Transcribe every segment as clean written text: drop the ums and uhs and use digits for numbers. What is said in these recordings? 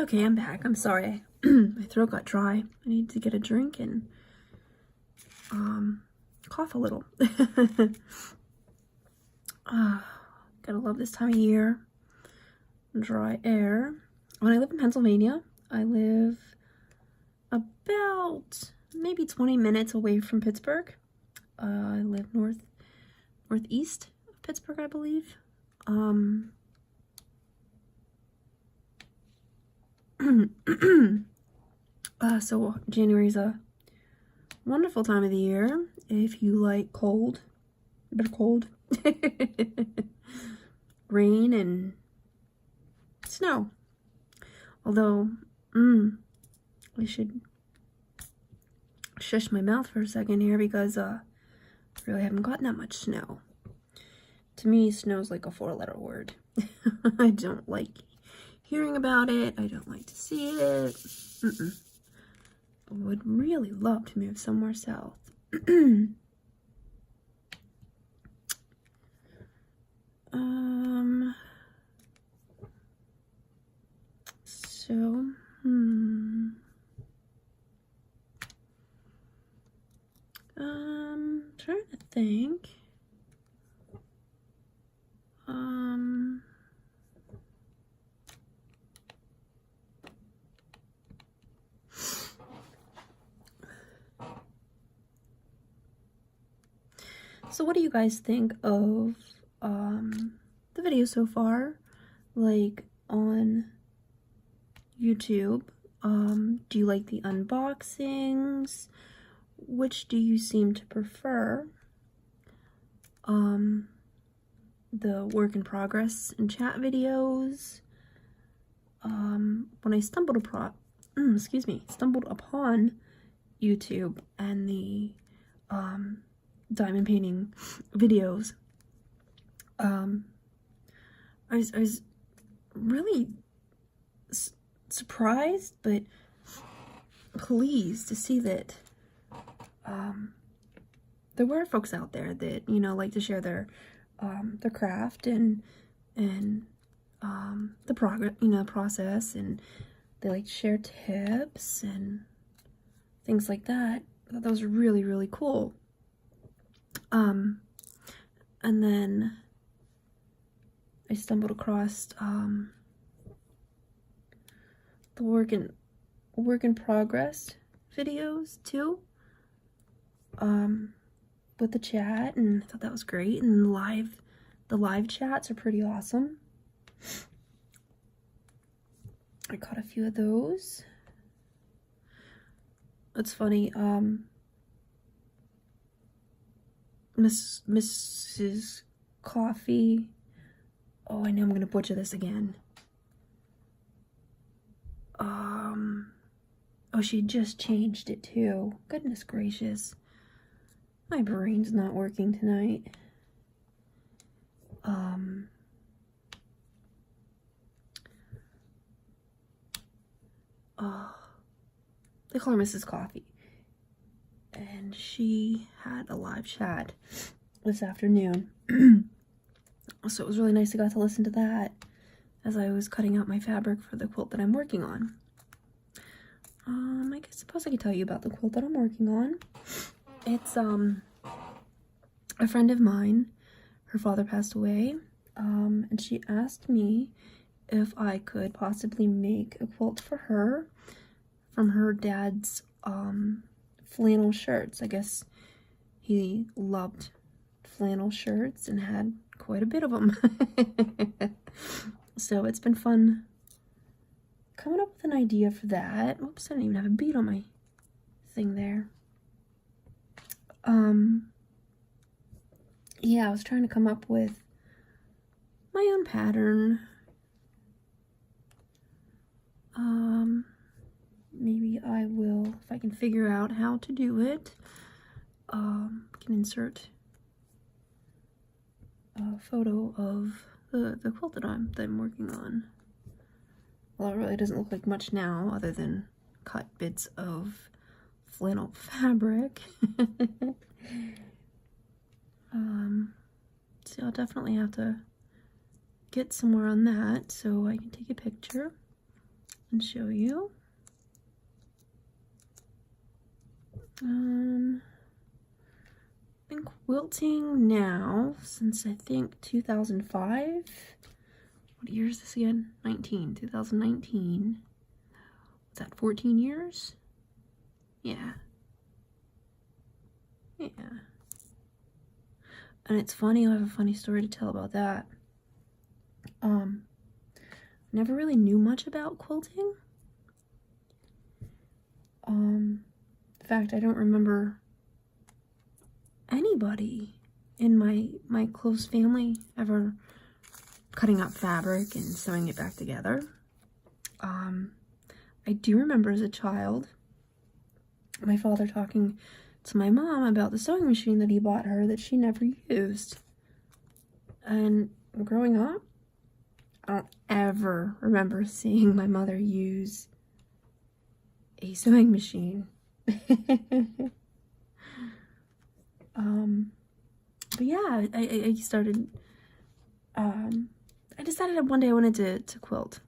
Okay, I'm back. I'm sorry. My throat got dry. I need to get a drink and cough a little. Gotta love this time of year. Dry air. When I live in Pennsylvania, I live about maybe 20 minutes away from Pittsburgh. I live northeast of Pittsburgh, I believe. So January's a wonderful time of the year if you like cold, a bit of cold, rain and snow. Although, I should shush my mouth for a second here because really haven't gotten that much snow. To me, snow's like a 4-letter word. I don't like hearing about it. I don't like to see it. I would really love to move somewhere south. Trying to think. So what do you guys think of the video so far, like on YouTube? Do you like the unboxings? Which do you seem to prefer? The work in progress and chat videos? When I stumbled upon YouTube and the diamond painting videos, I was really surprised but pleased to see that there were folks out there that, you know, like to share their craft and the process, and they like to share tips and things like that. I thought that was really, really cool. And then I stumbled across the work in progress videos too, with the chat, and I thought that was great. And the live chats are pretty awesome. I caught a few of those. It's funny, Mrs. Coffee. Oh, I know I'm gonna butcher this again. Oh, she just changed it too. Goodness gracious. My brain's not working tonight. They call her Mrs. Coffee. And she had a live chat this afternoon. So it was really nice. I got to listen to that as I was cutting out my fabric for the quilt that I'm working on. I suppose I could tell you about the quilt that I'm working on. It's a friend of mine. Her father passed away, and she asked me if I could possibly make a quilt for her from her dad's flannel shirts. I guess he loved flannel shirts and had quite a bit of them. So it's been fun coming up with an idea for that. Oops, I didn't even have a bead on my thing there. Yeah, I was trying to come up with my own pattern. Maybe I will, if I can figure out how to do it, can insert a photo of the quilt that I'm working on. Well, it really doesn't look like much now, other than cut bits of flannel fabric. So I'll definitely have to get somewhere on that so I can take a picture and show you. Been quilting now since I think 2005. What year is this again? 2019. Is that 14 years? Yeah. Yeah. And it's funny, I have a funny story to tell about that. Never really knew much about quilting. In fact, I don't remember anybody in my close family ever cutting up fabric and sewing it back together. I do remember as a child my father talking to my mom about the sewing machine that he bought her that she never used. And growing up, I don't ever remember seeing my mother use a sewing machine. But yeah, I started, I decided one day I wanted to quilt.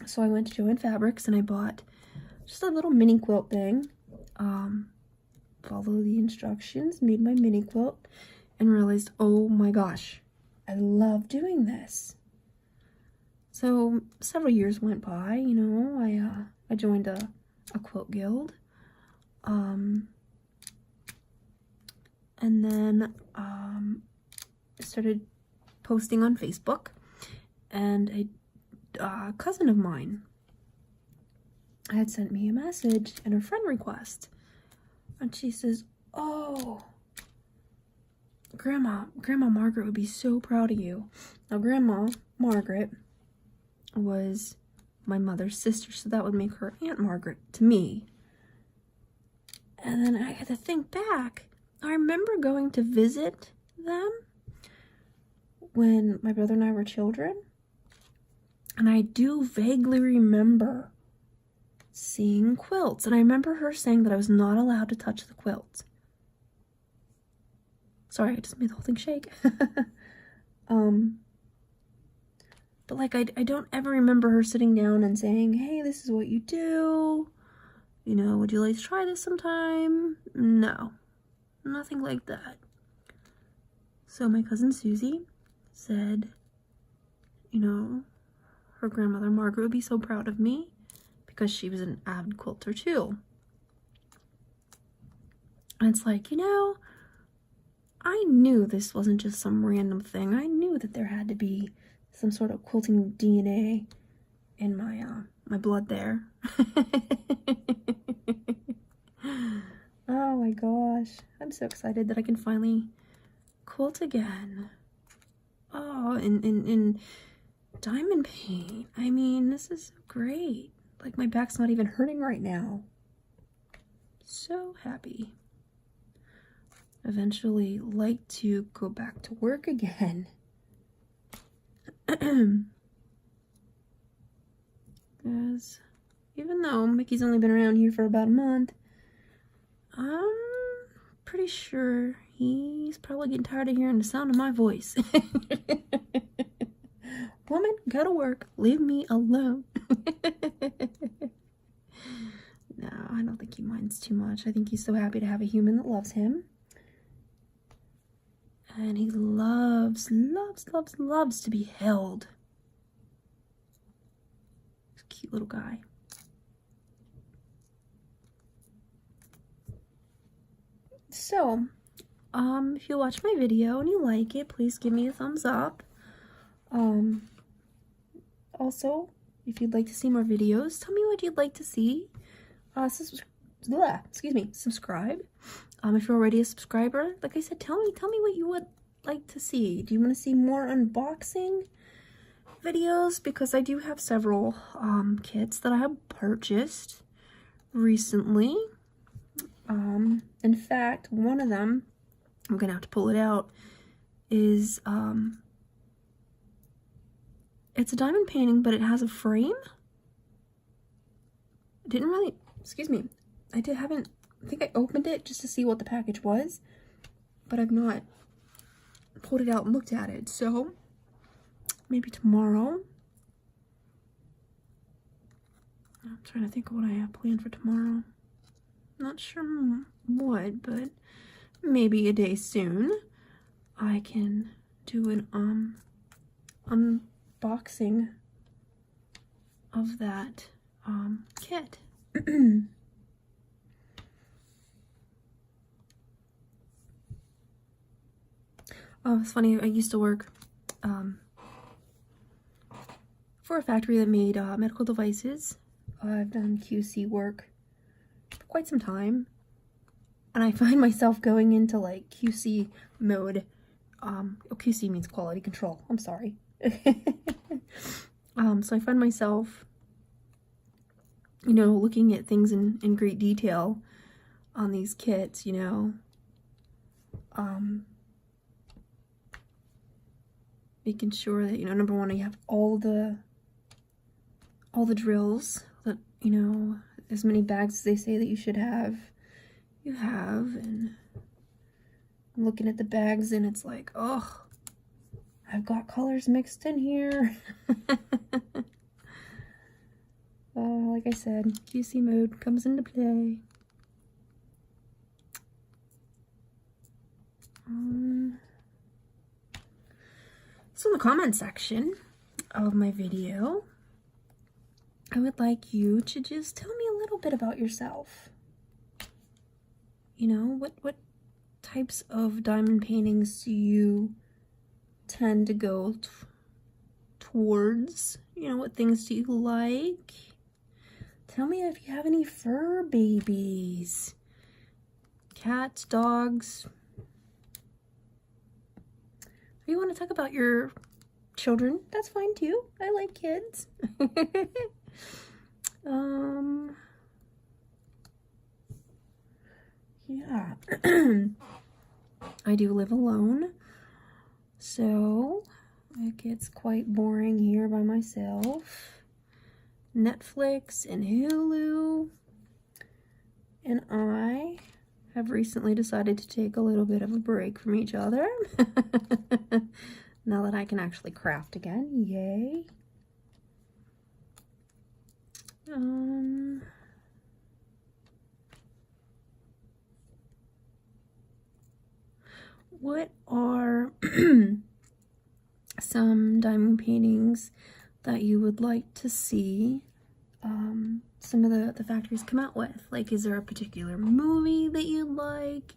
So I went to Joann Fabrics and I bought just a little mini quilt thing. Followed the instructions, made my mini quilt, and realized, oh my gosh, I love doing this. So several years went by, you know, I joined a quilt guild. And then I started posting on Facebook, and a cousin of mine had sent me a message and a friend request, and she says, oh, Grandma Margaret would be so proud of you. Now, Grandma Margaret was my mother's sister, so that would make her Aunt Margaret to me. And then I had to think back. I remember going to visit them when my brother and I were children, and I do vaguely remember seeing quilts, and I remember her saying that I was not allowed to touch the quilt. Sorry, I just made the whole thing shake. But like, I don't ever remember her sitting down and saying, hey, this is what you do. You know, would you like to try this sometime? No, nothing like that. So my cousin Susie said, you know, her grandmother Margaret would be so proud of me because she was an avid quilter too. And it's like, you know, I knew this wasn't just some random thing. I knew that there had to be some sort of quilting DNA in my blood there. Oh my gosh, I'm so excited that I can finally quilt again. Oh, in diamond paint. I mean, this is great. Like, my back's not even hurting right now. So happy. Eventually like to go back to work again. Because even though Mickey's only been around here for about a month, I'm pretty sure he's probably getting tired of hearing the sound of my voice. Woman, go to work. Leave me alone. No, I don't think he minds too much. I think he's so happy to have a human that loves him. And he loves to be held. He's a cute little guy. So, if you watch my video and you like it, please give me a thumbs up. Also, if you'd like to see more videos, tell me what you'd like to see. Subscribe. If you're already a subscriber, like I said, tell me what you would like to see. Do you want to see more unboxing videos? Because I do have several kits that I have purchased recently. In fact, one of them, I'm gonna have to pull it out, is it's a diamond painting, but it has a frame. I didn't really, I think I opened it just to see what the package was, but I've not pulled it out and looked at it. So maybe tomorrow I'm trying to think of what I have planned for tomorrow. Not sure what, but maybe a day soon I can do an unboxing of that kit. Oh, it's funny, I used to work for a factory that made medical devices. I've done QC work for quite some time, and I find myself going into like QC mode. QC means quality control, I'm sorry. So I find myself, you know, looking at things in great detail on these kits, you know. Making sure that, you know, number one, you have all the drills that, you know, as many bags as they say that you should have, you have. And I'm looking at the bags and it's like, oh, I've got colors mixed in here. Like I said, QC mode comes into play. So in the comment section of my video, I would like you to just tell me a little bit about yourself. You know, what types of diamond paintings do you tend to go towards? You know, what things do you like? Tell me if you have any fur babies. Cats, dogs. If you want to talk about your children, that's fine too. I like kids. Yeah. I do live alone, so it gets quite boring here by myself. Netflix and Hulu, and I have recently decided to take a little bit of a break from each other. Now that I can actually craft again, yay. What are some diamond paintings that you would like to see some of the factories come out with? Like, is there a particular movie that you'd like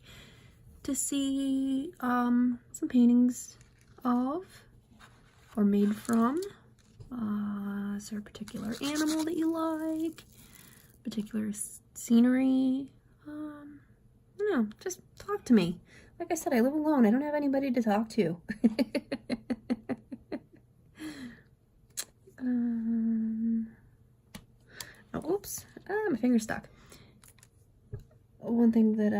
to see some paintings of or made from? Is there a particular animal that you like? Particular scenery? I don't know, just talk to me. Like I said, I live alone. I don't have anybody to talk to. Oh, oops. My finger's stuck. One thing that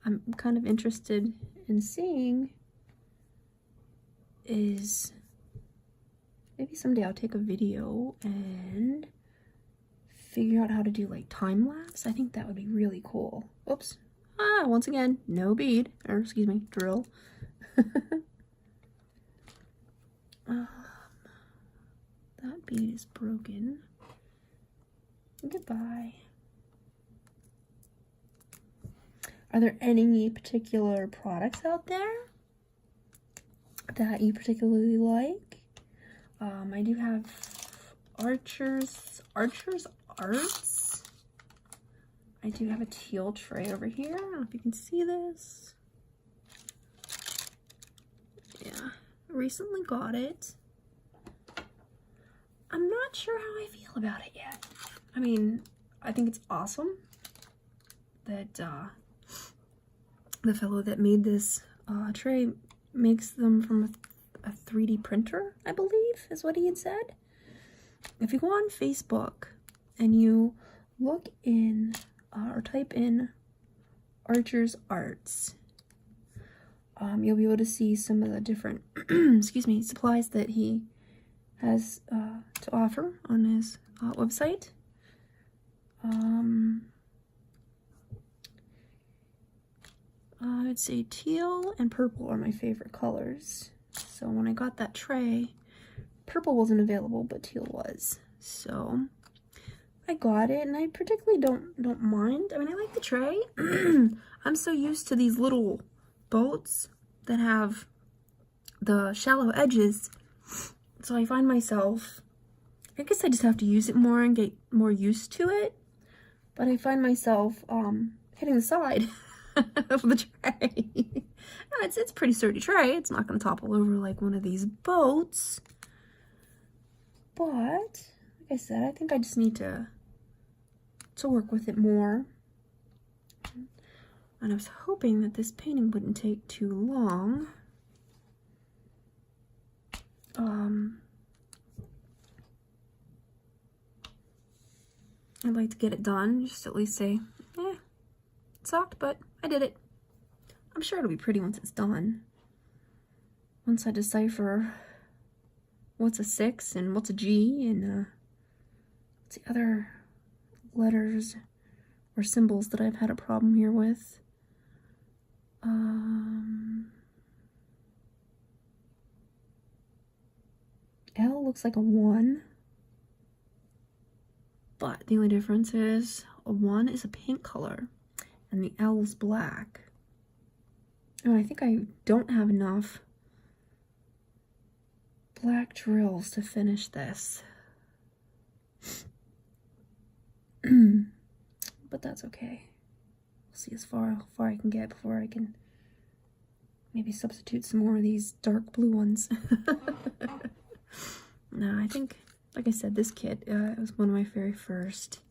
I'm kind of interested in seeing is maybe someday I'll take a video and figure out how to do like time lapse. I think that would be really cool. Oops. Once again, no bead, or excuse me, drill. That bead is broken. Goodbye. Are there any particular products out there that you particularly like? I do have Archer's Arts. I do have a teal tray over here. I don't know if you can see this. Yeah, I recently got it. I'm not sure how I feel about it yet. I mean, I think it's awesome that the fellow that made this tray makes them from a 3D printer, I believe is what he had said. If you go on Facebook and you look in or type in Archer's Arts, you'll be able to see some of the different excuse me, supplies that he has to offer on his website. I would say teal and purple are my favorite colors. So when I got that tray, purple wasn't available, but teal was. So I got it, and I particularly don't mind. I mean, I like the tray. I'm so used to these little boats that have the shallow edges, so I find myself, I guess I just have to use it more and get more used to it, but I find myself hitting the side of the tray. No, it's a pretty sturdy tray. It's not going to topple over like one of these boats, but like I said, I think I just need to work with it more. And I was hoping that this painting wouldn't take too long. I'd like to get it done, just at least say, it sucked, but I did it. I'm sure it'll be pretty once it's done. Once I decipher what's a 6 and what's a G and what's the other letters or symbols that I've had a problem here with. L looks like a 1, but the only difference is a 1 is a pink color and the L is black. And I think I don't have enough black drills to finish this. But that's okay. We'll see how far I can get before I can maybe substitute some more of these dark blue ones. No, I think, like I said, this kit, it was one of my very first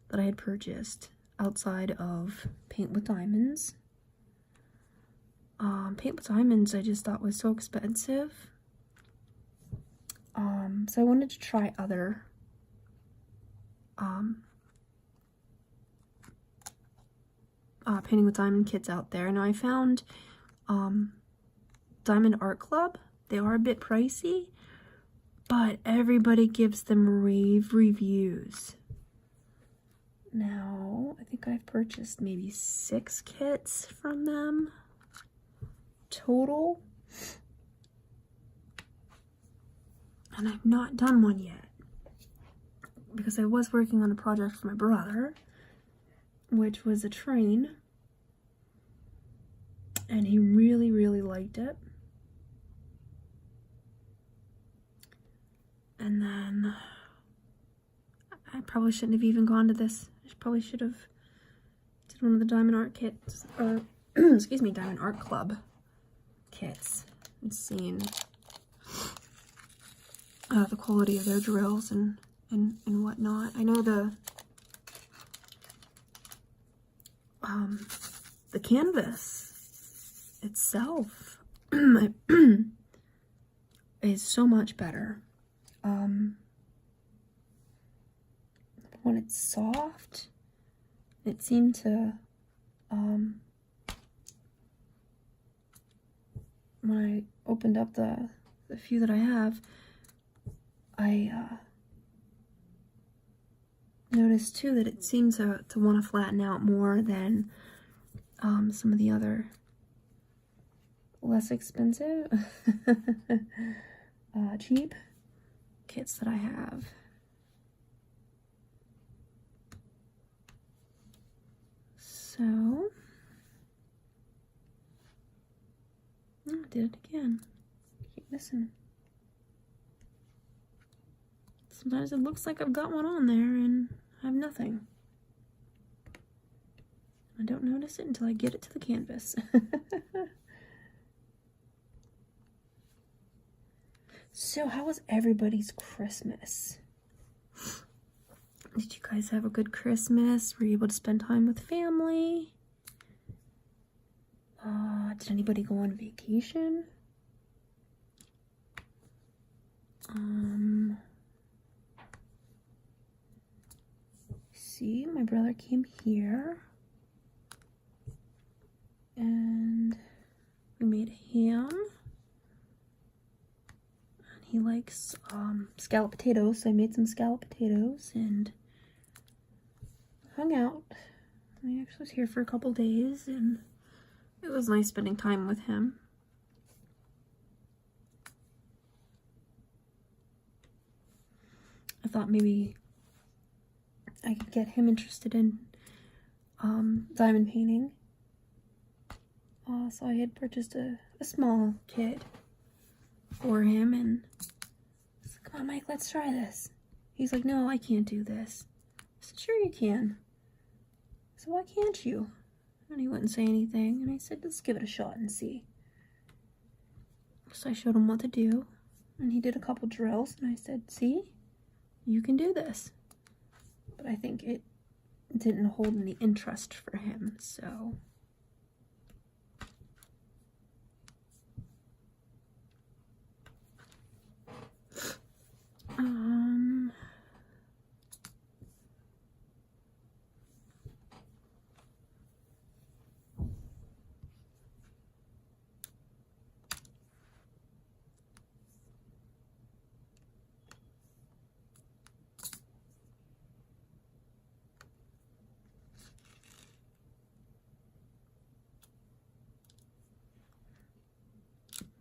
that I had purchased outside of Paint with Diamonds. Paint with Diamonds I just thought was so expensive. So I wanted to try other Painting with Diamond kits out there. Now I found Diamond Art Club. They are a bit pricey, but everybody gives them rave reviews. Now, I think I've purchased maybe 6 kits from them total, and I've not done one yet because I was working on a project for my brother, which was a train, and he really, really liked it. And then I probably shouldn't have even gone to this. I probably should have did one of the Diamond Art kits, or excuse me, Diamond Art Club kits, and seen the quality of their drills and whatnot. I know the canvas itself is so much better. When it's soft, it seemed to, when I opened up the few that I have, I noticed too that it seemed to want to flatten out more than some of the other less expensive, cheap kits that I have. So, I did it again. Keep missing. Sometimes it looks like I've got one on there and I have nothing. I don't notice it until I get it to the canvas. So, how was everybody's Christmas? Did you guys have a good Christmas? Were you able to spend time with family? Did anybody go on vacation? See, my brother came here and we made ham. He likes scalloped potatoes, so I made some scalloped potatoes and hung out. I actually was here for a couple days and it was nice spending time with him. I thought maybe I could get him interested in diamond painting. So I had purchased a small kit for him, and I said, "Come on, Mike, let's try this." He's like, "No, I can't do this." I said, "Sure you can." So why can't you? And he wouldn't say anything, and I said, "Let's give it a shot and see." So I showed him what to do, and he did a couple drills, and I said, "See, you can do this." But I think it didn't hold any interest for him, so...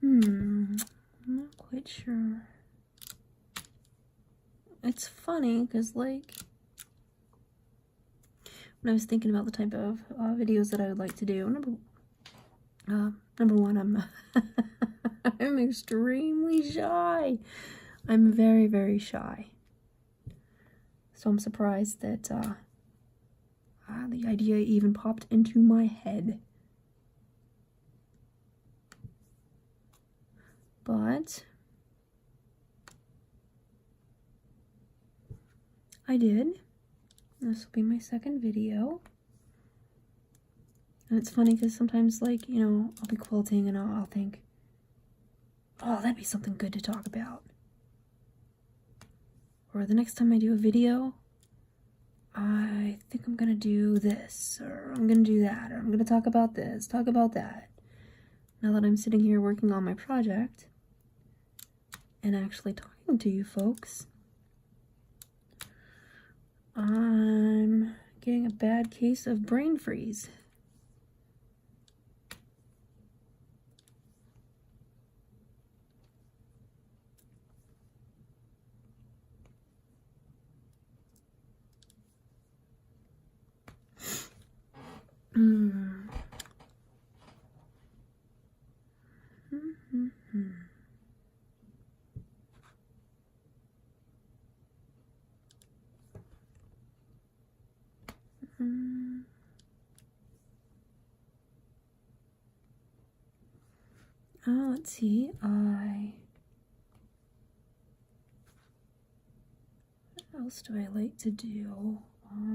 I'm not quite sure. It's funny, because, like, when I was thinking about the type of videos that I would like to do, number one, I'm I'm extremely shy. I'm very, very shy. So I'm surprised that the idea even popped into my head. But I did. This will be my second video. And it's funny because sometimes, like, you know, I'll be quilting and I'll think, oh, that'd be something good to talk about. Or the next time I do a video, I think I'm gonna do this, or I'm gonna do that, or I'm gonna talk about this, talk about that. Now that I'm sitting here working on my project and actually talking to you folks, I'm getting a bad case of brain freeze. Let's see, what else do I like to do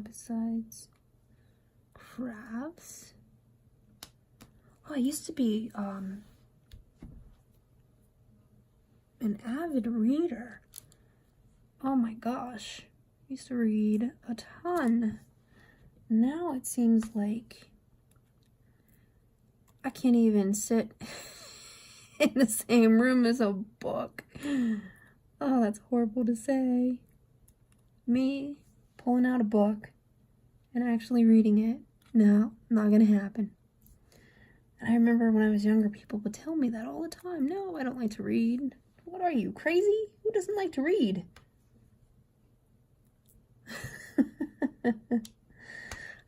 besides crafts? Oh, I used to be an avid reader. Oh my gosh, I used to read a ton. Now it seems like I can't even sit in the same room as a book. Oh, that's horrible to say. Me pulling out a book and actually reading it, no, not gonna happen. And I remember when I was younger, people would tell me that all the time. No, I don't like to read. What are you, crazy? Who doesn't like to read?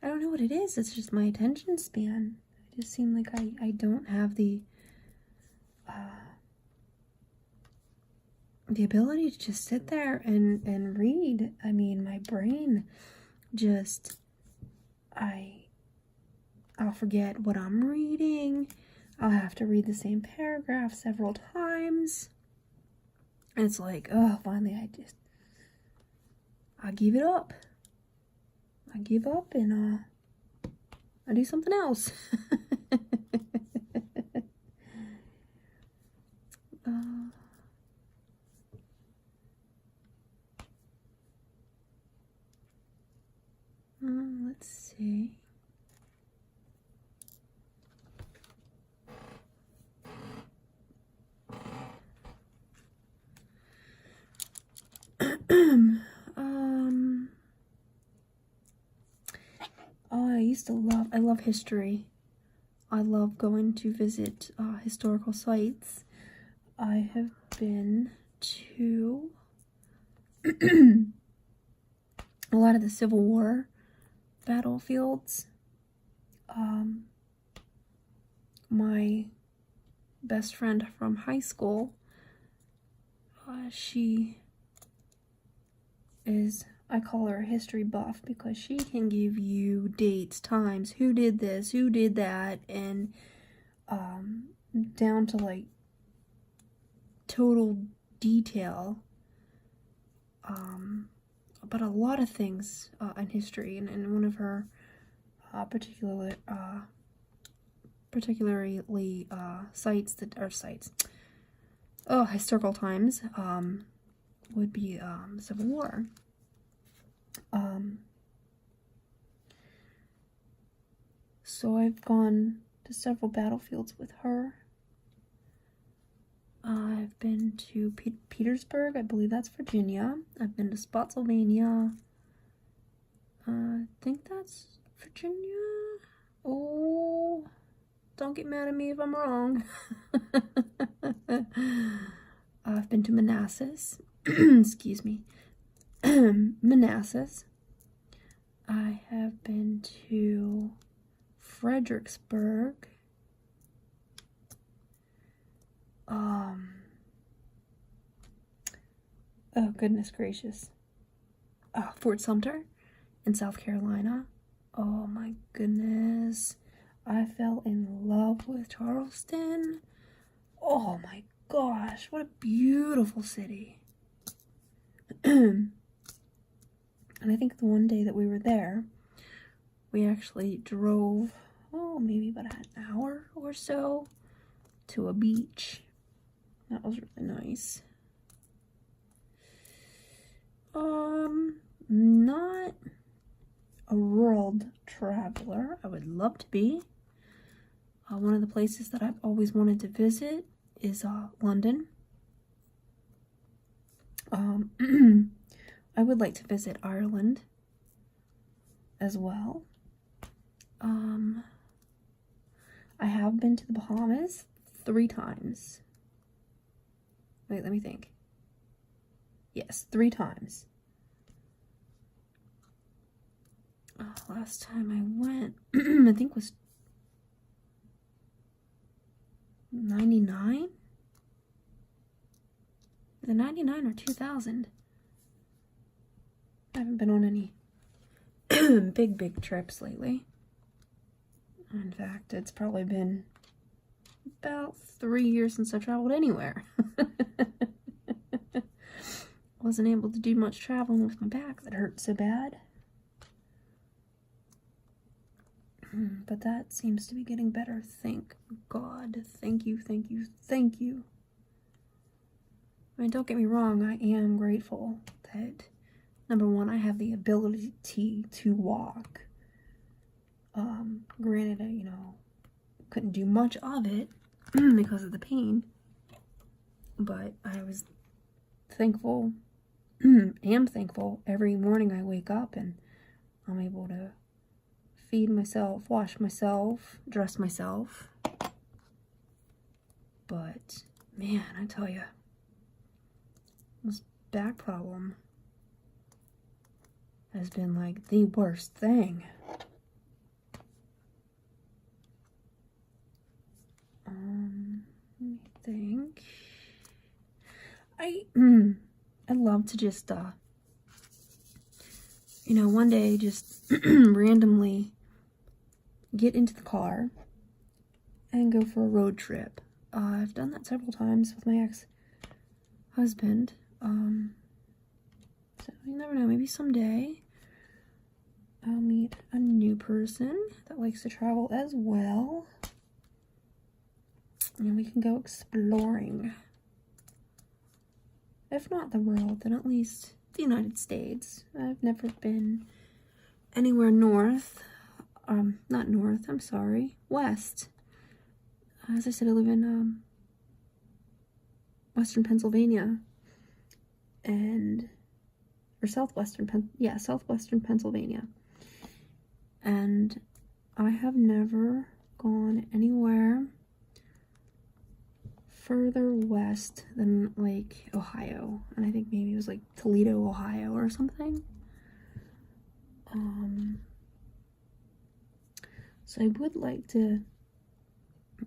I don't know what it is. It's just my attention span. I just seem like I don't have the ability to just sit there and read. I mean, my brain just, I'll forget what I'm reading. I'll have to read the same paragraph several times. And it's like, oh, finally I give it up. I give up and I do something else. Let's see. Oh, I love history. I love going to visit historical sites. I have been to a lot of the Civil War battlefields. My best friend from high school, she is, I call her a history buff because she can give you dates, times, who did this, who did that, and down to like total detail about a lot of things in history. And one of her particularly historical times would be Civil War. So I've gone to several battlefields with her. I've been to Petersburg, I believe that's Virginia. I've been to Spotsylvania. I think that's Virginia. Oh, don't get mad at me if I'm wrong. I've been to Manassas. Excuse me. Manassas. I have been to Fredericksburg. Oh, goodness gracious. Fort Sumter in South Carolina. Oh my goodness. I fell in love with Charleston. Oh my gosh, what a beautiful city. And I think the one day that we were there, we actually drove, maybe about an hour or so to a beach. That was really nice. Not a world traveler. I would love to be. One of the places that I've always wanted to visit is London. I would like to visit Ireland as well. I have been to the Bahamas 3 times. Wait, let me think. Yes, 3 times. Last time I went, I think was 99? The 99 or 2000. I haven't been on any big trips lately. In fact, it's probably been about 3 years since I've traveled anywhere. Wasn't able to do much traveling with my back that hurt so bad. But that seems to be getting better. Thank God. Thank you, thank you, thank you. I mean, don't get me wrong, I am grateful that, number one, I have the ability to walk. Granted, I, couldn't do much of it because of the pain, but I was thankful, am thankful every morning I wake up and I'm able to feed myself, wash myself, dress myself. But, man, I tell you, this back problem has been like the worst thing. Let me think. I'd love to just, one day just randomly get into the car and go for a road trip. I've done that several times with my ex-husband. So you never know, maybe someday I'll meet a new person that likes to travel as well. And we can go exploring. If not the world, then at least the United States. I've never been anywhere north. Not north, I'm sorry. West. As I said, I live in Western Pennsylvania. Or southwestern Pennsylvania. And I have never gone anywhere further west than, like, Ohio. And I think maybe it was, like, Toledo, Ohio or something. So I would like to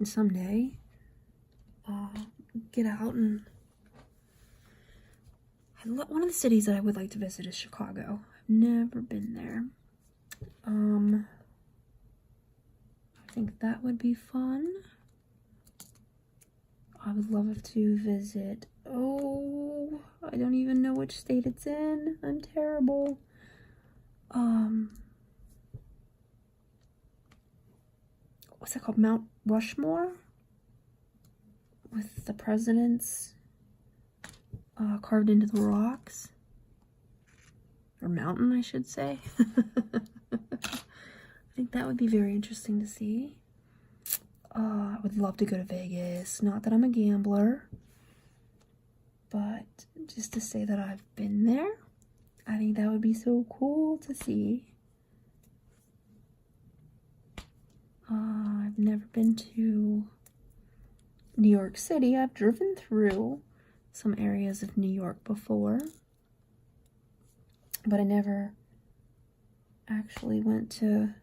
someday get out and one of the cities that I would like to visit is Chicago. I've never been there. I think that would be fun. I would love to visit, oh, I don't even know which state it's in. I'm terrible. What's that called? Mount Rushmore? With the presidents carved into the rocks. Or mountain, I should say. I think that would be very interesting to see. I would love to go to Vegas. Not that I'm a gambler, but just to say that I've been there. I think that would be so cool to see. I've never been to New York City. I've driven through some areas of New York before, but I never actually went to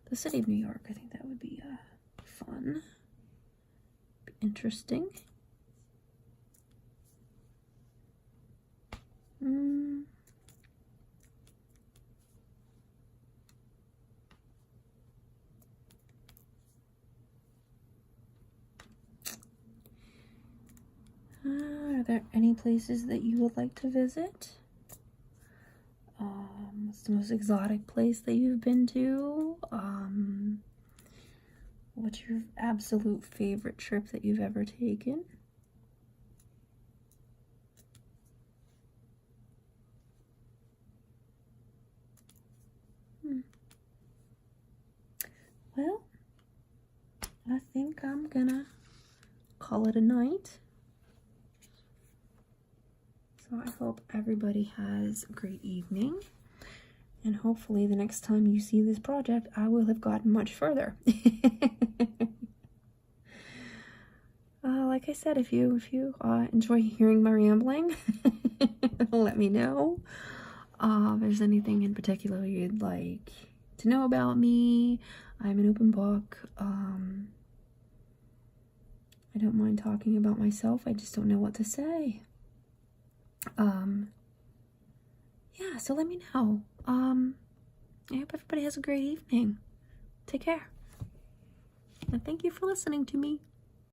the city of New York. I think that would be fun, be interesting. Are there any places that you would like to visit? What's the most exotic place that you've been to? What's your absolute favorite trip that you've ever taken? Well, I think I'm gonna call it a night. So I hope everybody has a great evening. And hopefully the next time you see this project, I will have gotten much further. Like I said, if you enjoy hearing my rambling, let me know. If there's anything in particular you'd like to know about me, I'm an open book. I don't mind talking about myself. I just don't know what to say. Yeah, so let me know. I hope everybody has a great evening. Take care. And thank you for listening to me.